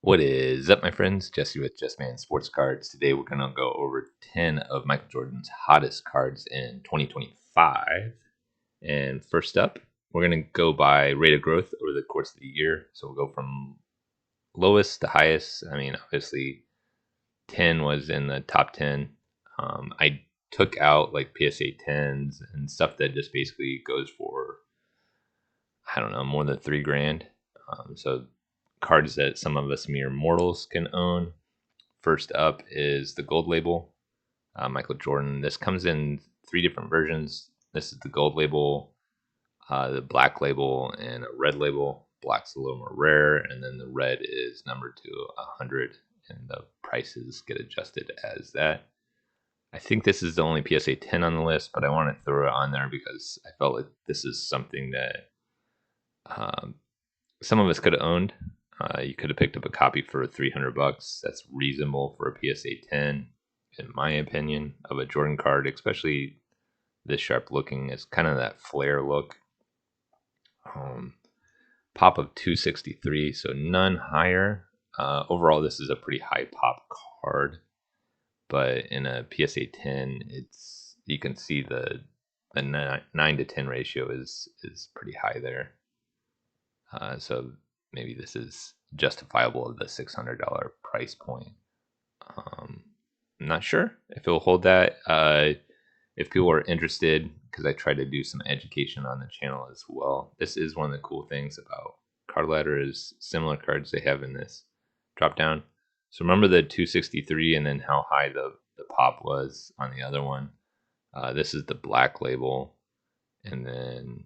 What is up, my friends? Jesse with Just Man Sports Cards. Today we're going to go over 10 of Michael Jordan's hottest cards in 2025. And first up, we're going to go by rate of growth over the course of the year. So we'll go from lowest to highest. I mean, obviously, 10 was in the top 10. I took out like PSA 10s and stuff that just basically goes for, I don't know, more than $3,000. So cards that some of us mere mortals can own. First up is the gold label, Michael Jordan. This comes in 3 different versions. This is the gold label, the black label, and a red label. Black's a little more rare, and then the red is numbered to 100, and the prices get adjusted as that. I think this is the only PSA 10 on the list, but I want to throw it on there because I felt like this is something that some of us could have owned. You could have picked up a copy for $300. That's reasonable for a PSA 10, in my opinion, of a Jordan card, especially this sharp looking. It's kind of that flare look. Pop of 263, so none higher. Overall, this is a pretty high pop card, but in a PSA 10, you can see the 9 to 10 ratio is pretty high there. So maybe this is justifiable at the $600 price point. I'm not sure if it will hold that. If people are interested, because I try to do some education on the channel as well. This is one of the cool things about Card Ladder is similar cards they have in this drop down. So remember the 263 and then how high the pop was on the other one. This is the black label, and then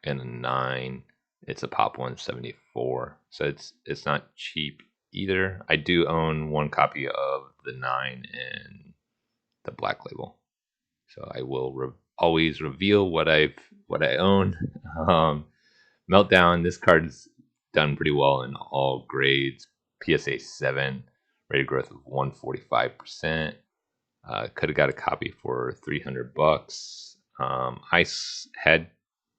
in a 9, it's a pop 174. So it's not cheap either. I do own one copy of the 9 and the black label, so I will always reveal what I own. Meltdown. This card's done pretty well in all grades. PSA 7, rate of growth of 145%. Could have got a copy for $300. I had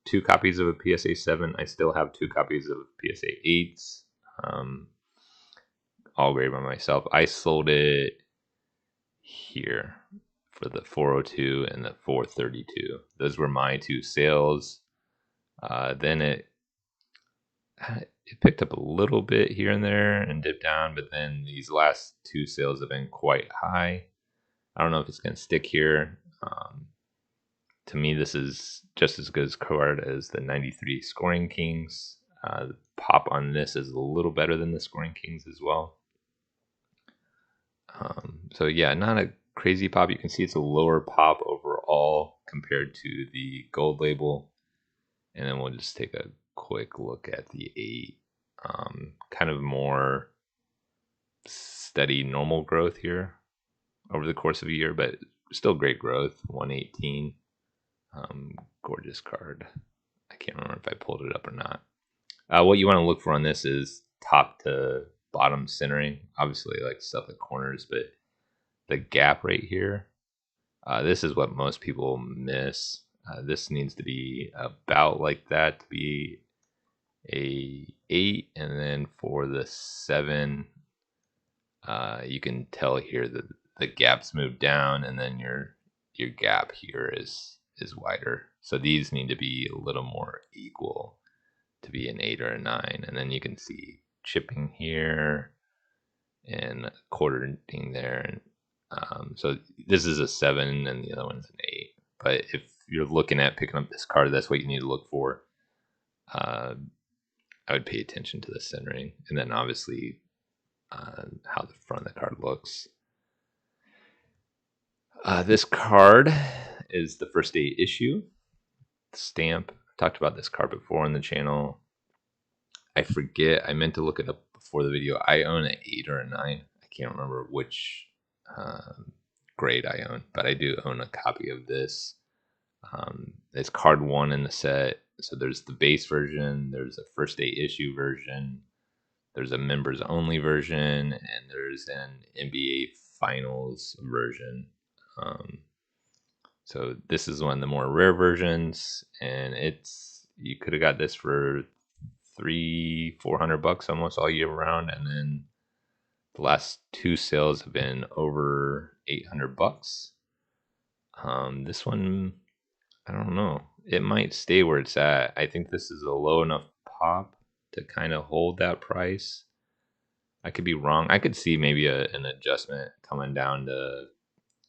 2 copies of a PSA 7. I still have 2 copies of PSA 8s. All graded by myself. I sold it here for the 402 and the 432. Those were my 2 sales. Then it picked up a little bit here and there and dipped down, but then these last 2 sales have been quite high. I don't know if it's going to stick here. To me, this is just as good a card as the 93 Scoring Kings. The pop on this is a little better than the Scoring Kings as well. So yeah, not a crazy pop. You can see it's a lower pop overall compared to the gold label. And then we'll just take a quick look at the 8. Kind of more steady normal growth here over the course of a year, but still great growth. 118. Gorgeous card. I can't remember if I pulled it up or not. What you want to look for on this is top to bottom centering. Obviously, like stuff at corners, but the gap right here, this is what most people miss. This needs to be about like that to be a 8, and then for the 7, you can tell here that the gaps move down, and then your gap here is wider. So these need to be a little more equal to be an 8 or a 9, and then you can see chipping here and quartering there. So this is a 7 and the other one's an 8. But if you're looking at picking up this card, that's what you need to look for. I would pay attention to the centering, and then obviously how the front of the card looks. This card is the first day issue. The stamp. I talked about this card before on the channel. I forget. I meant to look it up before the video. I own an 8 or a 9. I can't remember which grade I own, but I do own a copy of this. It's card 1 in the set. So there's the base version, there's a first day issue version, there's a members only version, and there's an NBA Finals version. So this is one of the more rare versions, and you could have got this for $300-400 almost all year round, and then the last 2 sales have been over $800. This one, I don't know. It might stay where it's at. I think this is a low enough pop to kind of hold that price. I could be wrong. I could see maybe an adjustment coming down to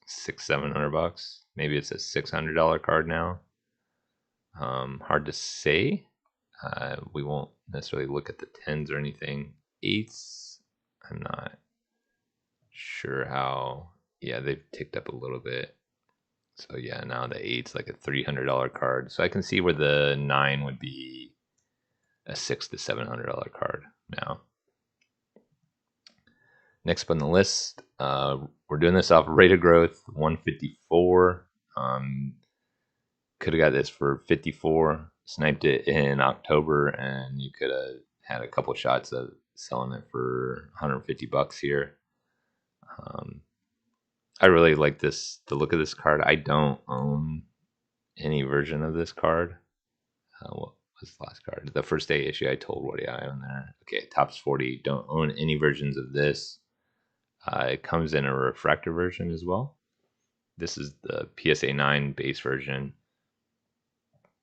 $600-700. Maybe it's a $600 card now. Hard to say. We won't necessarily look at the 10s or anything. 8s, I'm not sure how. Yeah, they've ticked up a little bit. So yeah, now the 8's like a $300 card. So I can see where the 9 would be a $600 to $700 card now. Next up on the list, we're doing this off rate of growth 154. Could have got this for 54. Sniped it in October, and you could have had a couple shots of selling it for $150 here. I really like this. The look of this card. I don't own any version of this card. What was the last card? The first day issue. I told what I own there. Okay, Topps 40. Don't own any versions of this. It comes in a refractor version as well. This is the PSA 9 base version.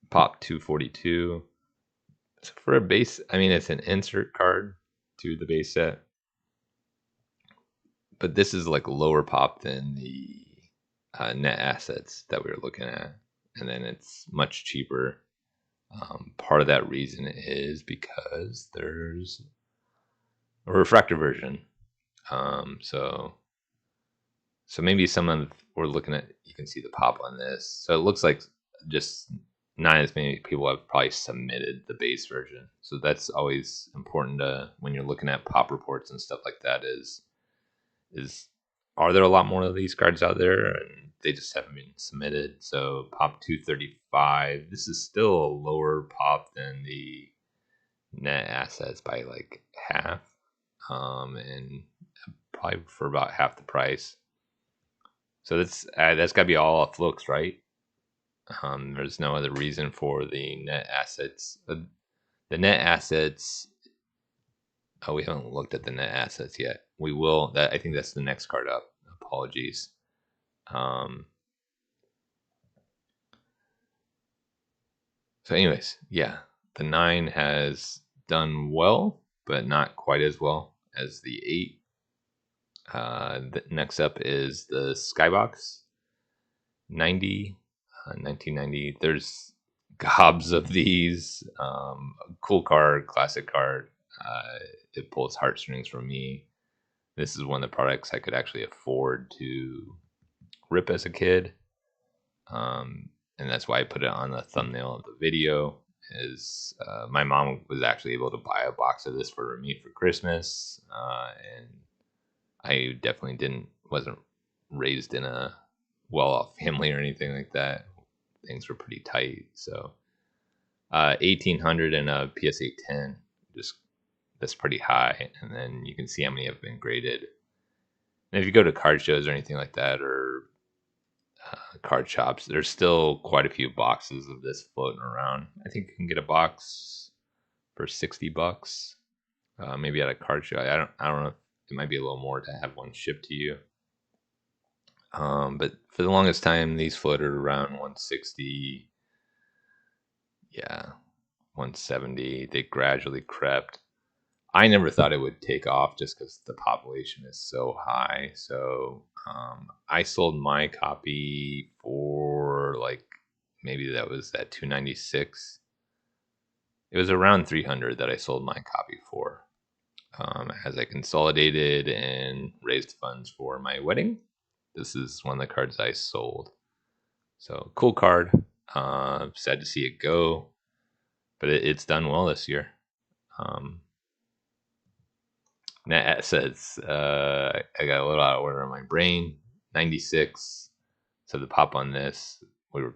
Pop 242. So for a base, I mean, it's an insert card to the base set. But this is like lower pop than the net assets that we were looking at. And then it's much cheaper. Part of that reason is because there's a refractor version. So maybe someone we're looking at, you can see the pop on this. So it looks like just not as many people have probably submitted the base version. So that's always important to, when you're looking at pop reports and stuff like that, is are there a lot more of these cards out there and they just haven't been submitted? So pop 235, this is still a lower pop than the net assets by like half, and probably for about half the price. So that's got to be all off looks, right? There's no other reason for the net assets. The net assets. Oh, we haven't looked at the net assets yet. We will. I think that's the next card up. Apologies. So, anyways, yeah, the 9 has done well, but not quite as well as the 8. Next up is the Skybox 90, 1990. There's gobs of these. Cool card, classic card. It pulls heartstrings from me. This is one of the products I could actually afford to rip as a kid. And that's why I put it on the thumbnail of the video. Is my mom was actually able to buy a box of this for me for Christmas, and I definitely wasn't raised in a well-off family or anything like that. Things were pretty tight. So 1800 and a PSA 10, just that's pretty high. And then you can see how many have been graded. And if you go to card shows or anything like that, or card shops, there's still quite a few boxes of this floating around. I think you can get a box for $60, maybe at a card show. I don't know. It might be a little more to have one shipped to you. But for the longest time, these floated around 160. Yeah, 170. They gradually crept. I never thought it would take off just because the population is so high. So I sold my copy for like, maybe that was at 296. It was around 300 that I sold my copy for, as I consolidated and raised funds for my wedding. This is one of the cards I sold. So cool card. Sad to see it go, but it's done well this year. Net assets, I got a little out of order in my brain. 96. So the pop on this, we were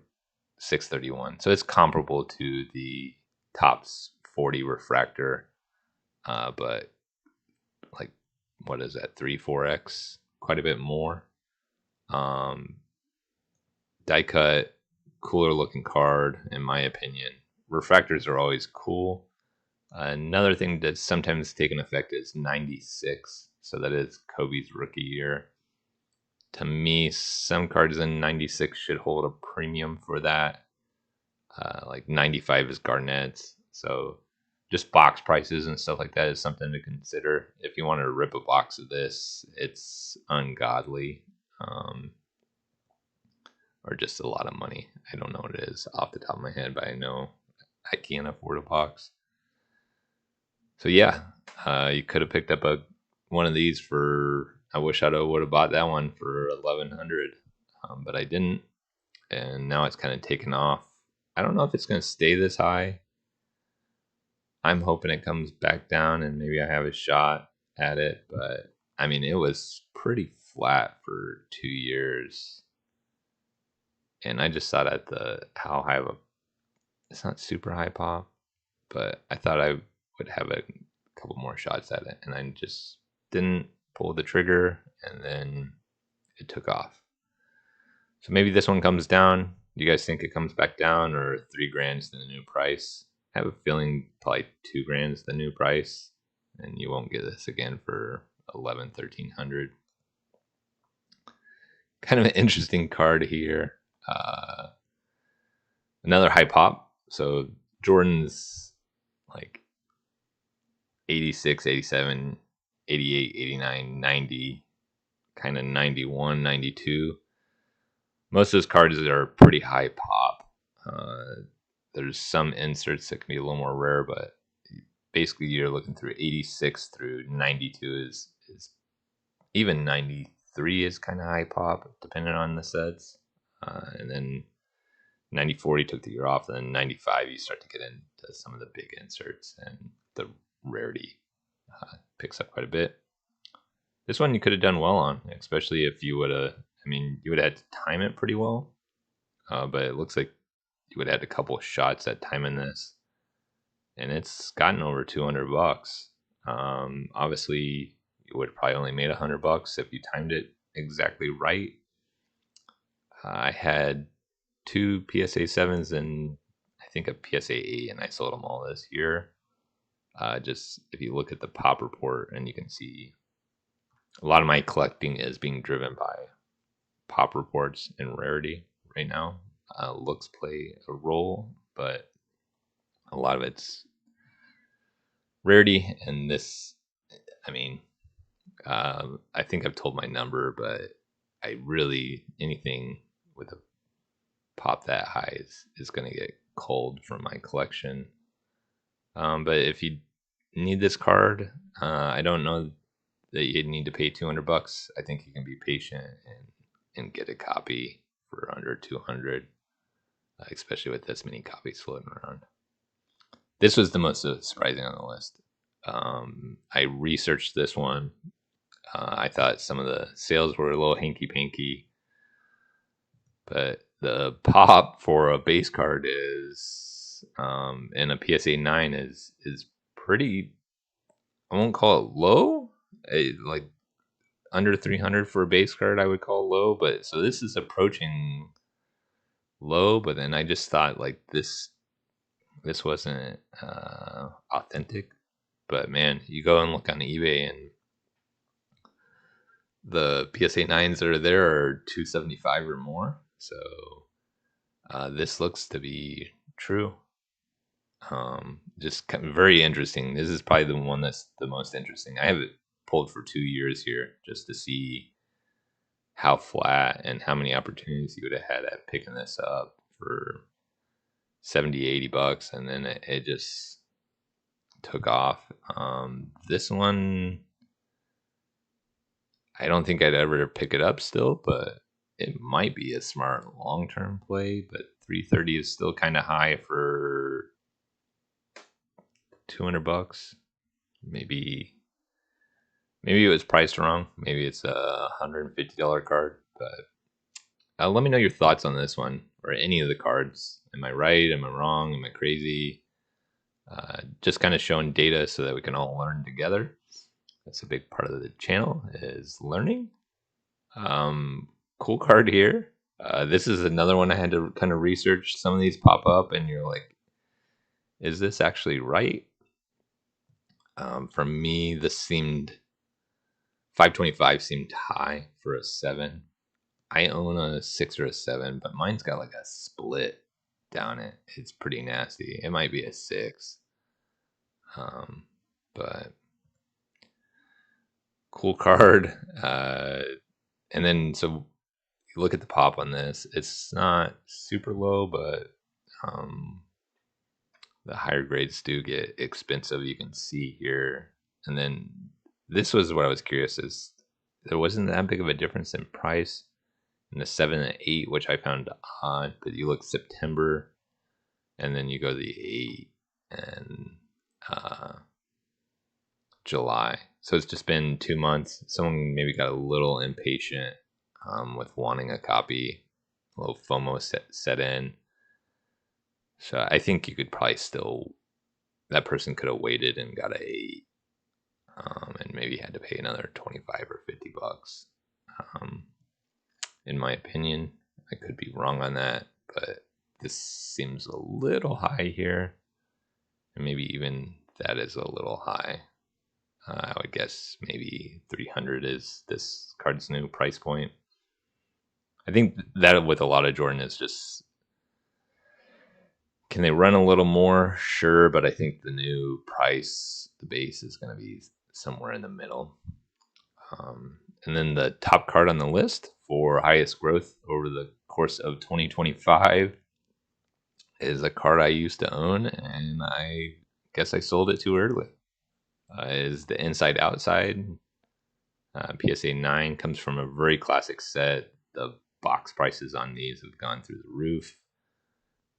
631. So it's comparable to the Topps 40 refractor, but like, what is that, 3-4x? Quite a bit more. Die cut, cooler looking card in my opinion. Refractors are always cool, Another thing that's sometimes taken effect is 96. So that is Kobe's rookie year. To me, some cards in 96 should hold a premium for that. Like 95 is Garnett's. So just box prices and stuff like that is something to consider. If you want to rip a box of this, it's ungodly. Or just a lot of money. I don't know what it is off the top of my head, but I know I can't afford a box. So yeah, you could have picked up one of these for. I wish I would have bought that one for 1100, but I didn't, and now it's kind of taken off. I don't know if it's going to stay this high. I'm hoping it comes back down and maybe I have a shot at it, but I mean, it was pretty flat for 2 years. And I just thought at how high of a, it's not super high pop, but I thought I would have a couple more shots at it, and I just didn't pull the trigger, and then it took off. So maybe this one comes down. Do you guys think it comes back down, or 3 grand is the new price? I have a feeling probably 2 grand is the new price, and you won't get this again for 1300. Kind of an interesting card here. Another high pop. So Jordan's like 86, 87, 88, 89, 90, kind of 91, 92. Most of those cards are pretty high pop. There's some inserts that can be a little more rare, but basically you're looking through 86 through 92 is even 93 is kind of high pop, depending on the sets. And then 94 you took the year off, and then 95 you start to get into some of the big inserts, and the rarity picks up quite a bit. This one you could have done well on, especially if you would have. I mean, you would have had to time it pretty well, but it looks like you would have had a couple of shots at timing this, and it's gotten over $200. Obviously, you would have probably only made $100 if you timed it exactly right. I had 2 PSA 7s and I think a PSA 8, and I sold them all this year. Just if you look at the pop report, and you can see a lot of my collecting is being driven by pop reports and rarity right now. Looks play a role, but a lot of it's rarity. And this, I mean, I think I've told my number, but I really, anything with a pop that high is going to get cold from my collection. But if you need this card, I don't know that you need to pay $200. I think you can be patient and get a copy for under 200, especially with this many copies floating around. This was the most surprising on the list. I researched this one. I thought some of the sales were a little hanky-panky, but the pop for a base card is in a PSA 9 is pretty, I won't call it low. Like under 300 for a base card I would call low, but so this is approaching low. But then I just thought like this wasn't authentic. But man, you go and look on eBay, and the PSA 9s that are there are 275 or more. So this looks to be true. Just very interesting. This is probably the one that's the most interesting. I have it pulled for 2 years here just to see how flat and how many opportunities you would have had at picking this up for $70-$80, and then it just took off. This one, I don't think I'd ever pick it up still, but it might be a smart long-term play. But 330 is still kind of high for $200. Maybe it was priced wrong. Maybe it's a $150 card. But let me know your thoughts on this one or any of the cards. Am I right? Am I wrong? Am I crazy? Just kind of showing data so that we can all learn together. That's a big part of the channel, is learning. Cool card here. This is another one I had to kind of research. Some of these pop up and you're like, is this actually right? For me, this seemed 525 seemed high for a 7. I own a 6 or a 7, but mine's got like a split down it. It's pretty nasty. It might be a 6. But cool card. And then so you look at the pop on this. It's not super low, but the higher grades do get expensive. You can see here. And then this was what I was curious is there wasn't that big of a difference in price in the 7 and 8, which I found odd. But you look September, and then you go to the 8 and July. So it's just been 2 months. Someone maybe got a little impatient with wanting a copy. A little FOMO set in. So I think you could probably still, that person could have waited and got a 8, and maybe had to pay another 25 or 50 bucks. In my opinion, I could be wrong on that, but this seems a little high here, and maybe even that is a little high. I would guess maybe 300 is this card's new price point. I think that with a lot of Jordan is just, can they run a little more? Sure, but I think the new price, the base, is going to be somewhere in the middle. And then the top card on the list for highest growth over the course of 2025 is a card I used to own, and I guess I sold it too early. Is the Inside Outside. PSA 9 comes from a very classic set. The box prices on these have gone through the roof.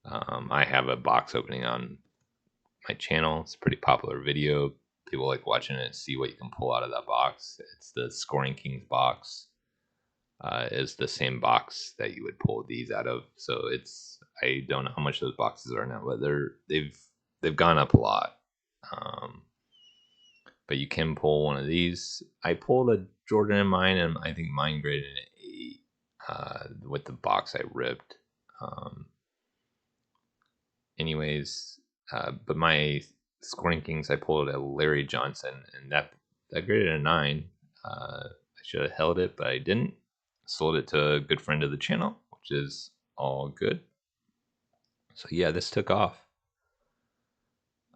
I have a box opening on my channel. It's a pretty popular video. People like watching it, see what you can pull out of that box. It's the Scoring Kings box. Is the same box that you would pull these out of. So it's, I don't know how much those boxes are now, but they've gone up a lot. But you can pull one of these. I pulled a Jordan in mine, and I think mine graded an 8 with the box I ripped. But my Scoring Kings, I pulled a Larry Johnson, and that graded a 9. I should have held it, but I didn't. Sold it to a good friend of the channel, which is all good. So yeah, this took off.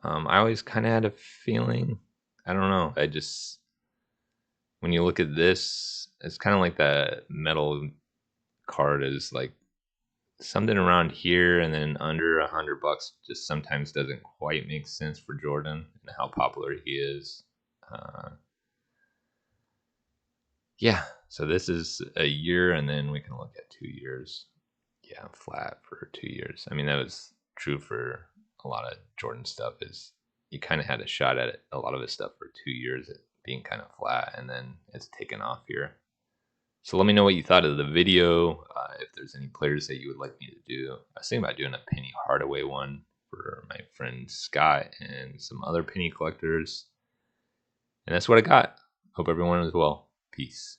I always kind of had a feeling, I don't know, when you look at this, it's kind of like that metal card is like something around here, and then under $100 just sometimes doesn't quite make sense for Jordan and how popular he is. Yeah, so this is a year, and then we can look at 2 years. Yeah, flat for 2 years. I mean, that was true for a lot of Jordan stuff, is you kind of had a shot at it, a lot of his stuff for 2 years at being kind of flat, and then it's taken off here. So let me know what you thought of the video. If there's any players that you would like me to do. I was thinking about doing a Penny Hardaway one for my friend Scott and some other penny collectors. And that's what I got. Hope everyone is well. Peace.